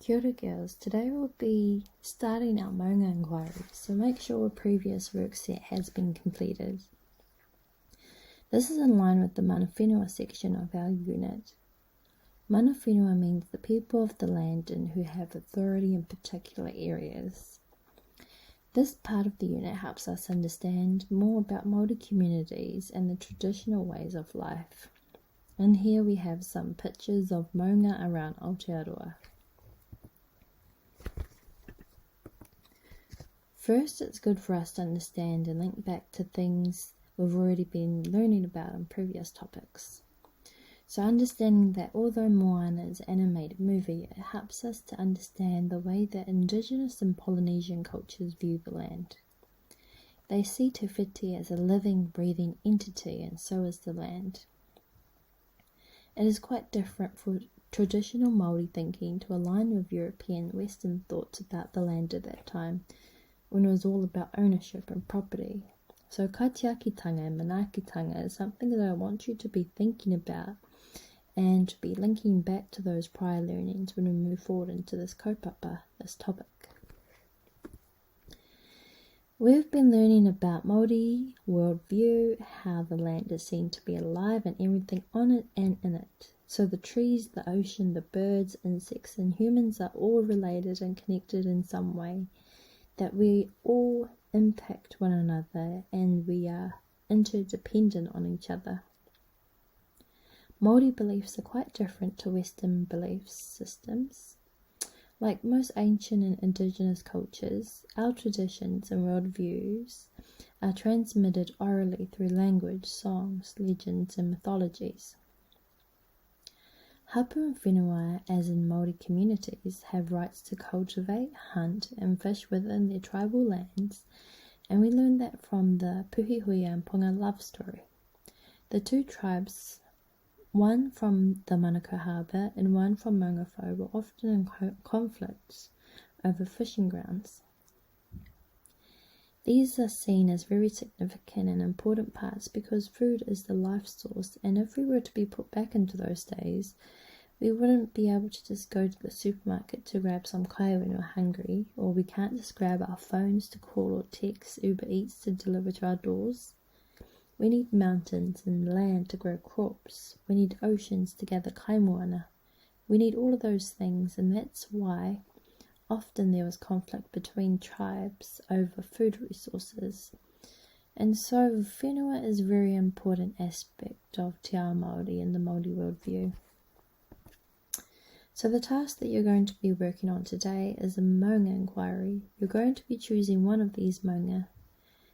Kia ora girls, today we'll be starting our Maunga Inquiry, so make sure a previous work set has been completed. This is in line with the mana whenua section of our unit. Mana whenua means the people of the land and who have authority in particular areas. This part of the unit helps us understand more about Māori communities and the traditional ways of life. And here we have some pictures of maunga around Aotearoa. First, it's good for us to understand and link back to things we've already been learning about in previous topics. So understanding that although Moana is an animated movie, it helps us to understand the way that Indigenous and Polynesian cultures view the land. They see Te Whiti as a living, breathing entity, and so is the land. It is quite different for traditional Māori thinking to align with European Western thoughts about the land at that time, when it was all about ownership and property. So kaitiakitanga and manaakitanga is something that I want you to be thinking about and to be linking back to those prior learnings when we move forward into this kaupapa, this topic. We've been learning about Māori worldview, how the land is seen to be alive and everything on it and in it. So the trees, the ocean, the birds, insects and humans are all related and connected in some way, that we all impact one another and we are interdependent on each other. Māori beliefs are quite different to Western belief systems. Like most ancient and indigenous cultures, our traditions and worldviews are transmitted orally through language, songs, legends and mythologies. Hapu and whenua, as in Māori communities, have rights to cultivate, hunt and fish within their tribal lands, and we learn that from the Puhihuia and Ponga love story. The two tribes, one from the Manukau Harbour and one from Maungawhau, were often in conflicts over fishing grounds. These are seen as very significant and important parts because food is the life source, and if we were to be put back into those days, we wouldn't be able to just go to the supermarket to grab some kai when we're hungry, or we can't just grab our phones to call or text Uber Eats to deliver to our doors. We need mountains and land to grow crops. We need oceans to gather kaimoana. We need all of those things, and that's why often there was conflict between tribes over food resources. And so whenua is a very important aspect of Te Ao Māori and the Māori worldview. So the task that you're going to be working on today is a Maunga Inquiry. You're going to be choosing one of these maunga.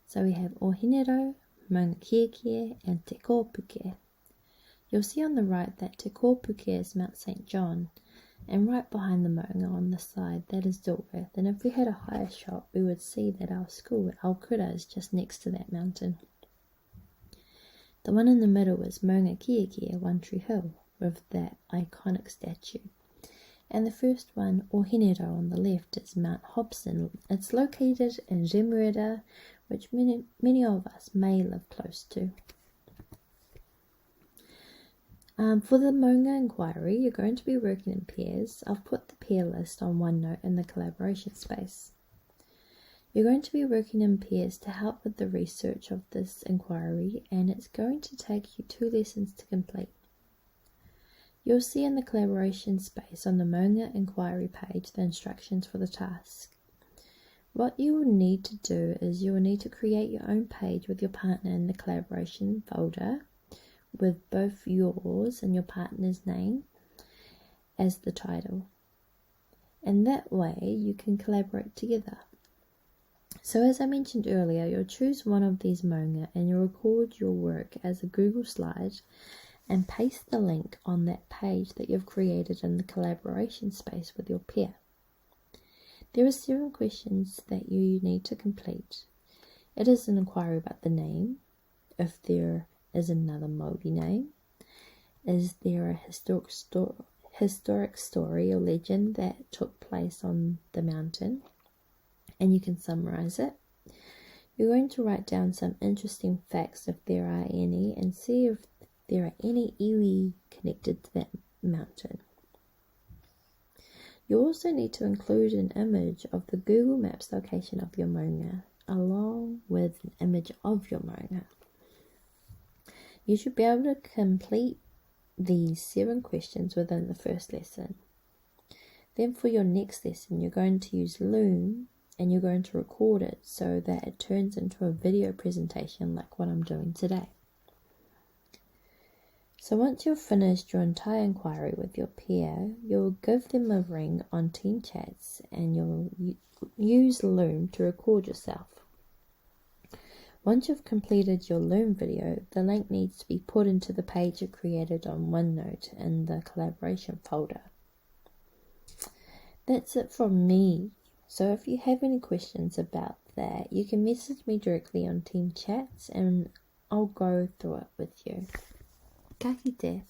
So we have Ōhinerau, Maungakiekie and Te Kōpuke. You'll see on the right that Te Kōpuke is Mount St. John, and right behind the maunga on the side, that is Dilworth. And if we had a higher shot, we would see that our school at Aokura is just next to that mountain. The one in the middle is Maungakiekie, One Tree Hill, with that iconic statue. And the first one, Ōhinerau, on the left, is Mount Hobson. It's located in Remuera, which many of us may live close to. For the Maunga Inquiry, you're going to be working in pairs. I've put the pair list on OneNote in the collaboration space. You're going to be working in pairs to help with the research of this inquiry, and it's going to take you 2 lessons to complete. You'll see in the collaboration space on the Maunga Inquiry page the instructions for the task. What you will need to do is you will need to create your own page with your partner in the collaboration folder with both yours and your partner's name as the title. And that way you can collaborate together. So as I mentioned earlier, you'll choose one of these maunga and you'll record your work as a Google slide and paste the link on that page that you've created in the collaboration space with your pair. There are 7 questions that you need to complete. It is an inquiry about the name, if there is another Māori name, is there a historic story or legend that took place on the mountain, and you can summarize it. You're going to write down some interesting facts if there are any, and see if there are any iwi connected to that mountain. You also need to include an image of the Google Maps location of your maunga, along with an image of your maunga. You should be able to complete these 7 questions within the first lesson. Then for your next lesson, you're going to use Loom and you're going to record it so that it turns into a video presentation like what I'm doing today. So once you've finished your entire inquiry with your peer, you'll give them a ring on Team Chats and you'll use Loom to record yourself. Once you've completed your Loom video, the link needs to be put into the page you created on OneNote in the collaboration folder. That's it from me. So if you have any questions about that, you can message me directly on Team Chats and I'll go through it with you. Ka kite.